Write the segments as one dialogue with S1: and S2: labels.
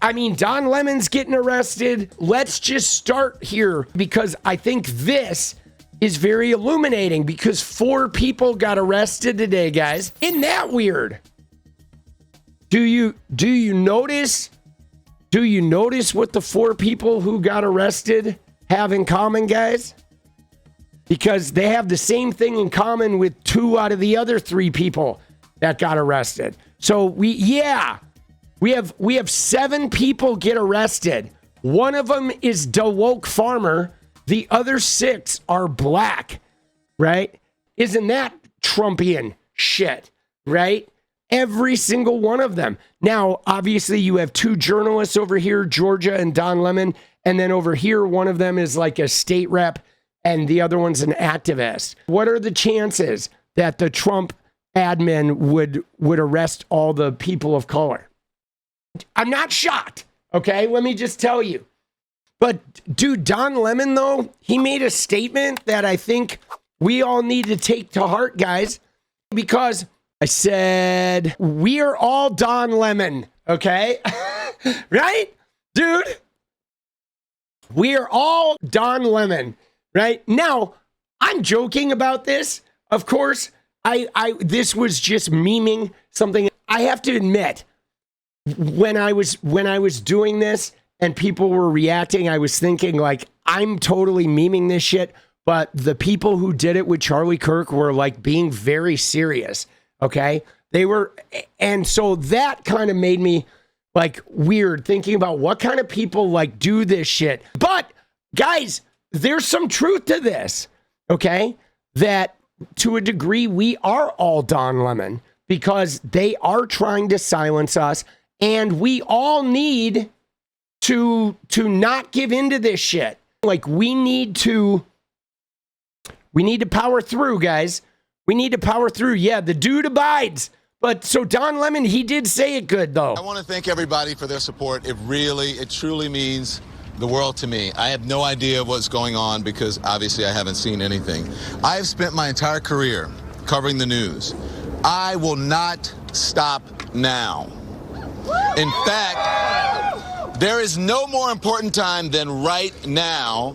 S1: I mean, Don Lemon's getting arrested. Let's just start here because I think this is very illuminating because 4 people got arrested today, guys. Isn't that weird? Do you notice? Do you notice what the 4 people who got arrested have in common, guys? Because they have the same thing in common with 2 out of the other 3 people that got arrested. So we have 7 people get arrested. One of them is the woke farmer. The other 6 are black, right? Isn't that Trumpian shit, right? Every single one of them. Now, obviously, you have 2 journalists over here, Georgia and Don Lemon. And then over here, one of them is like a state rep and the other one's an activist. What are the chances that the Trump admin would arrest all the people of color? I'm not shocked, okay? Let me just tell you. But dude, Don Lemon, though, he made a statement that I think we all need to take to heart, guys, because I said, we are all Don Lemon, okay? Right? Dude, we are all Don Lemon, right? Now, I'm joking about this. Of course, this was just memeing something. I have to admit, when I was doing this and people were reacting, I was thinking like, I'm totally memeing this shit. But the people who did it with Charlie Kirk were like being very serious. Okay. They were. And so that kind of made me like weird thinking about what kind of people like do this shit. But guys, there's some truth to this. Okay. That to a degree, we are all Don Lemon because they are trying to silence us. And we all need to not give into this shit. Like we need to power through, guys. We need to power through. Yeah, the dude abides. But so Don Lemon, he did say it good though.
S2: I want to thank everybody for their support. It truly means the world to me. I have no idea what's going on because obviously I haven't seen anything. I have spent my entire career covering the news. I will not stop now. In fact, there is no more important time than right now,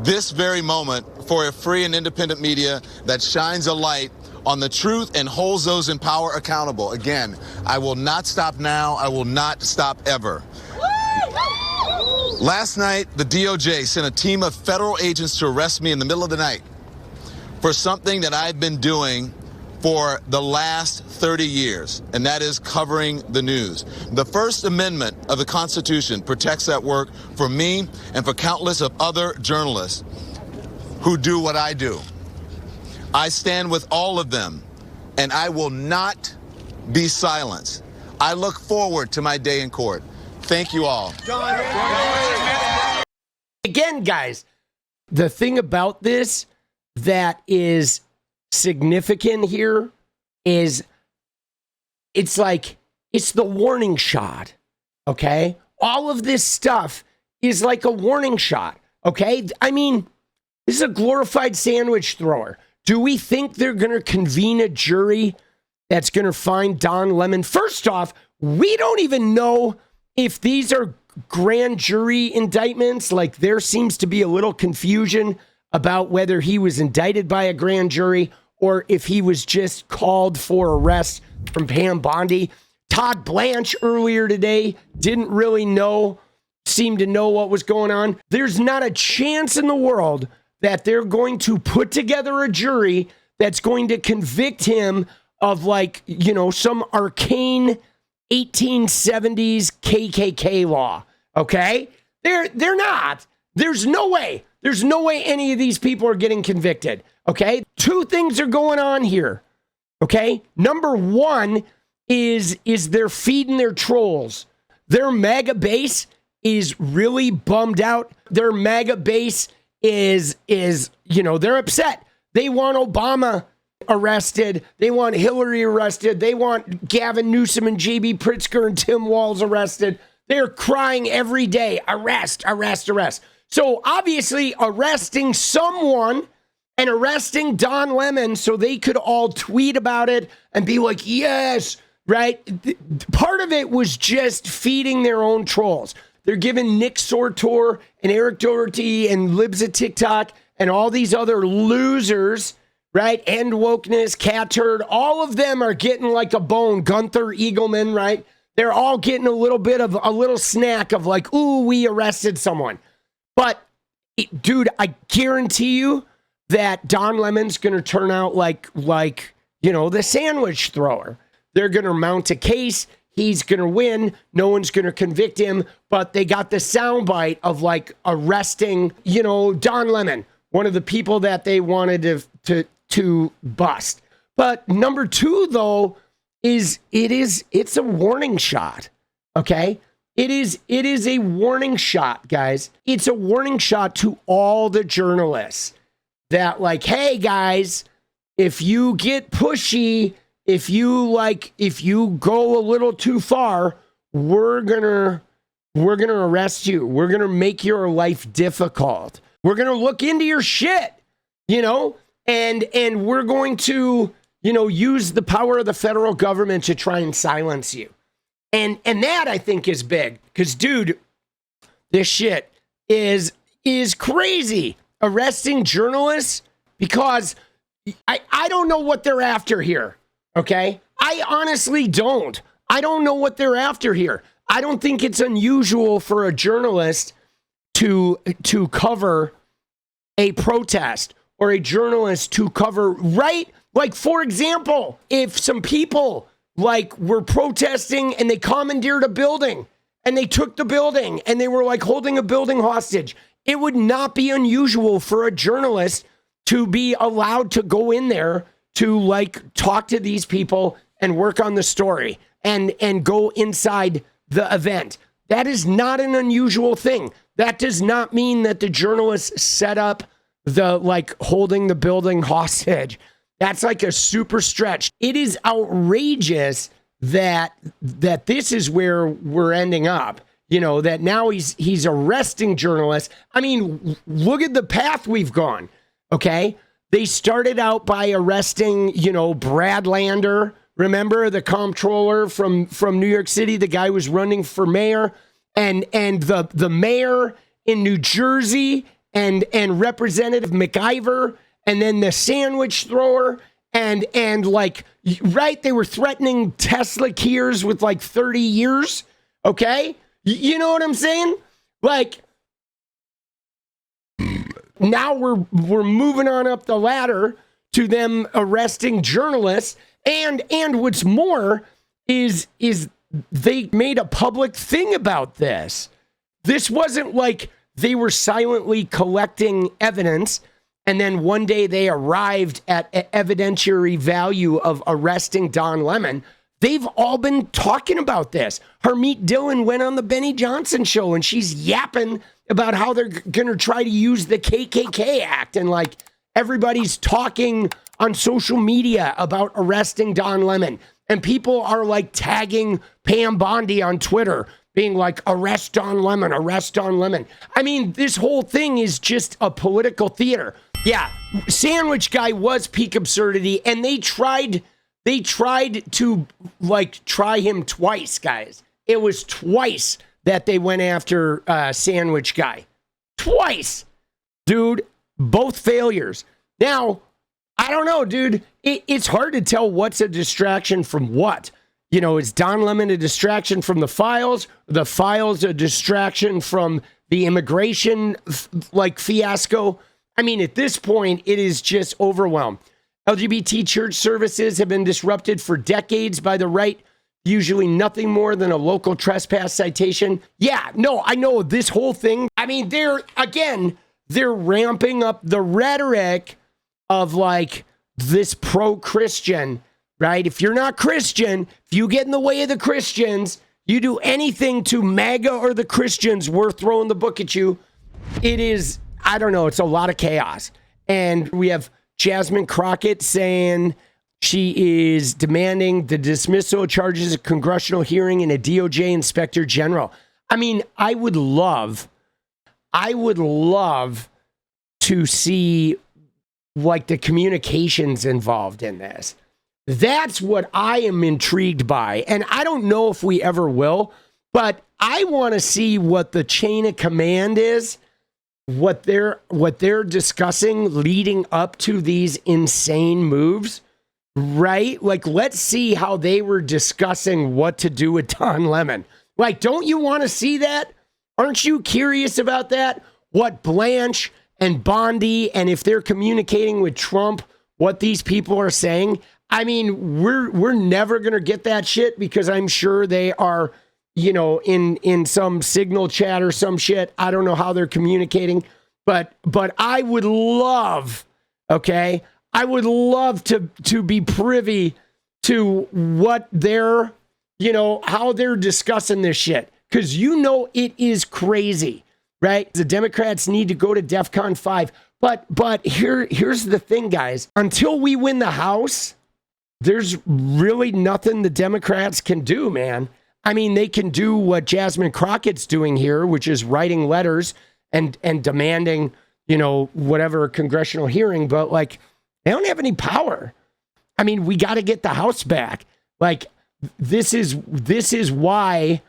S2: this very moment, for a free and independent media that shines a light on the truth and holds those in power accountable. Again, I will not stop now. I will not stop ever. Last night, the DOJ sent a team of federal agents to arrest me in the middle of the night for something that I've been doing for the last 30 years, and that is covering the news. The First Amendment of the Constitution protects that work for me and for countless of other journalists who do what I do. I stand with all of them, and I will not be silenced. I look forward to my day in court. Thank you all.
S1: Again, guys, the thing about this that is significant here is it's like it's the warning shot. Okay, all of this stuff is like a warning shot. Okay, I mean, this is a glorified sandwich thrower. Do we think they're going to convene a jury that's going to find Don Lemon? First off, we don't even know if these are grand jury indictments. Like there seems to be a little confusion about whether he was indicted by a grand jury or if he was just called for arrest from Pam Bondi. Todd Blanche earlier today didn't really seem to know what was going on. There's not a chance in the world that they're going to put together a jury that's going to convict him of like, some arcane 1870s KKK law. Okay? They're not. There's no way. There's no way any of these people are getting convicted. Okay? 2 things are going on here. Okay? Number 1 is they're feeding their trolls. Their MAGA base is really bummed out. Their MAGA base is they're upset. They want Obama arrested. They want Hillary arrested. They want Gavin Newsom and J.B. Pritzker and Tim Walz arrested. They're crying every day, arrest, arrest, arrest. So obviously arresting someone and arresting Don Lemon so they could all tweet about it and be like, yes, right? Part of it was just feeding their own trolls. They're giving Nick Sortor and Eric Doherty and 𝗙𝗵𝗍 and all these other losers, right? And wokeness, cat turd, all of them are getting like a bone. Gunther Eagleman, right? They're all getting a little snack of like, ooh, we arrested someone. But dude, I guarantee you that Don Lemon's going to turn out like, the sandwich thrower. They're going to mount a case. He's going to win. No one's going to convict him. But they got the soundbite of like arresting, Don Lemon, one of the people that they wanted to bust. But number two, though, it's a warning shot. Okay. It is a warning shot, guys. It's a warning shot to all the journalists that like, hey guys, if you get pushy, if you go a little too far, we're gonna arrest you. We're gonna make your life difficult. We're gonna look into your shit, and we're going to, use the power of the federal government to try and silence you. And that I think is big because, dude, this shit is crazy. Arresting journalists because I don't know what they're after here. Okay, I honestly don't. I don't know what they're after here. I don't think it's unusual for a journalist to cover a protest or a journalist to cover, right? Like, for example, if some people like were protesting and they commandeered a building and they took the building and they were like holding a building hostage, it would not be unusual for a journalist to be allowed to go in there to like talk to these people and work on the story and go inside the event. That is not an unusual thing. That does not mean that the journalists set up the like holding the building hostage. That's like a super stretch. It is outrageous that this is where we're ending up. That now he's arresting journalists. I mean, look at the path we've gone. Okay. They started out by arresting, Brad Lander. Remember the comptroller from New York City? The guy was running for mayor, and the mayor in New Jersey and Representative McIver, and then the sandwich thrower, and like, right, they were threatening 𝗙𝗪𝗓 with like 30 years. Okay, you know what I'm saying? Like, now we're moving on up the ladder to them arresting journalists, and what's more is they made a public thing about this. This wasn't like they were silently collecting evidence and then one day they arrived at evidentiary value of arresting Don Lemon. They've all been talking about this. Harmeet Dillon went on the Benny Johnson show and she's yapping about how they're going to try to use the KKK Act. And like everybody's talking on social media about arresting Don Lemon. And people are like tagging Pam Bondi on Twitter, being like, arrest Don Lemon, arrest Don Lemon. I mean, this whole thing is just a political theater. Yeah, Sandwich Guy was peak absurdity, and they tried to like try him twice, guys. It was twice that they went after Sandwich Guy. Twice. Dude, both failures. Now, I don't know, dude. It's hard to tell what's a distraction from what. You know, is Don Lemon a distraction from the files? The files a distraction from the immigration fiasco? I mean, at this point, it is just overwhelmed. LGBT church services have been disrupted for decades by the right, usually nothing more than a local trespass citation. Yeah, no, I know this whole thing. I mean, they're ramping up the rhetoric of like this pro-Christian, right? If you're not Christian, if you get in the way of the Christians, you do anything to MAGA or the Christians, we're throwing the book at you. It is, I don't know, it's a lot of chaos. And we have Jasmine Crockett saying she is demanding the dismissal of charges, a congressional hearing, and a DOJ inspector general. I mean, I would love to see like the communications involved in this. That's what I am intrigued by. And I don't know if we ever will, but I want to see what the chain of command is, what they're discussing leading up to these insane moves, right? Like, let's see how they were discussing what to do with Don Lemon. Like, don't you want to see that? Aren't you curious about that? What Blanche and Bondi, and if they're communicating with Trump, what these people are saying? I mean, we're never going to get that shit because I'm sure they are, you know, in some signal chat or some shit. I don't know how they're communicating, but I would love, okay? I would love to be privy to what they're, you know, how they're discussing this shit. Because you know it is crazy, right? The Democrats need to go to DEFCON 5. But here's the thing, guys. Until we win the House, there's really nothing the Democrats can do, man. I mean, they can do what Jasmine Crockett's doing here, which is writing letters and demanding, you know, whatever congressional hearing, but like, they don't have any power. I mean, we got to get the House back. Like, this is why,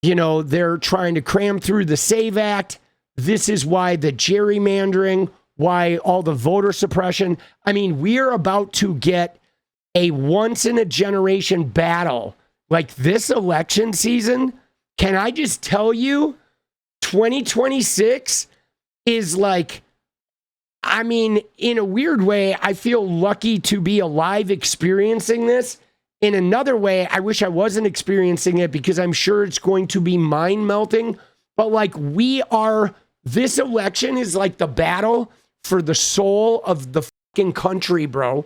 S1: you know, they're trying to cram through the SAVE Act. This is why the gerrymandering, why all the voter suppression. I mean, we're about to get a once-in-a-generation battle. Like this election season, can I just tell you, 2026 is like, I mean, in a weird way, I feel lucky to be alive experiencing this. In another way, I wish I wasn't experiencing it because I'm sure it's going to be mind-melting. But like this election is like the battle for the soul of the fucking country, bro.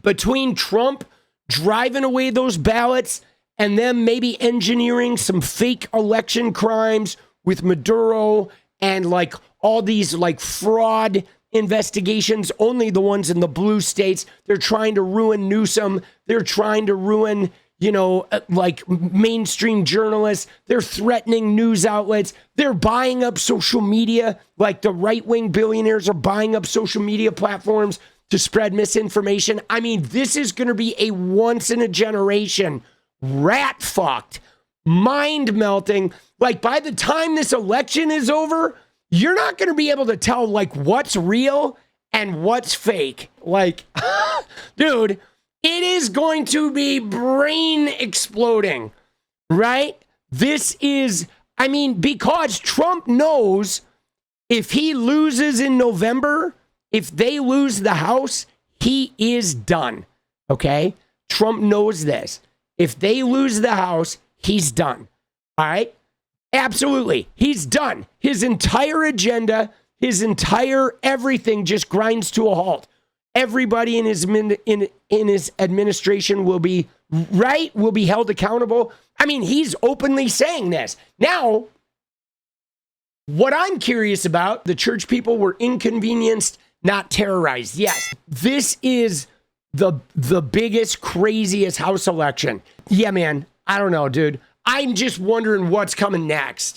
S1: Between Trump driving away those ballots and them maybe engineering some fake election crimes with Maduro and like all these like fraud investigations, only the ones in the blue states. They're trying to ruin Newsom. They're trying to ruin, you know, like mainstream journalists. They're threatening news outlets. They're buying up social media. Like the right-wing billionaires are buying up social media platforms to spread misinformation. I mean, this is going to be a once-in-a-generation, rat-fucked, mind-melting. Like, by the time this election is over, you're not going to be able to tell, like, what's real and what's fake. Like, dude, it is going to be brain exploding, right? This is, I mean, because Trump knows if he loses in November, if they lose the House, he is done, okay? Trump knows this. If they lose the House, he's done, all right? Absolutely. He's done. His entire agenda, his entire everything just grinds to a halt. Everybody in his administration will be held accountable. I mean, he's openly saying this. Now, what I'm curious about, the church people were inconvenienced, not terrorized. Yes, this is the biggest, craziest House election. Yeah, man. I don't know, dude. I'm just wondering what's coming next.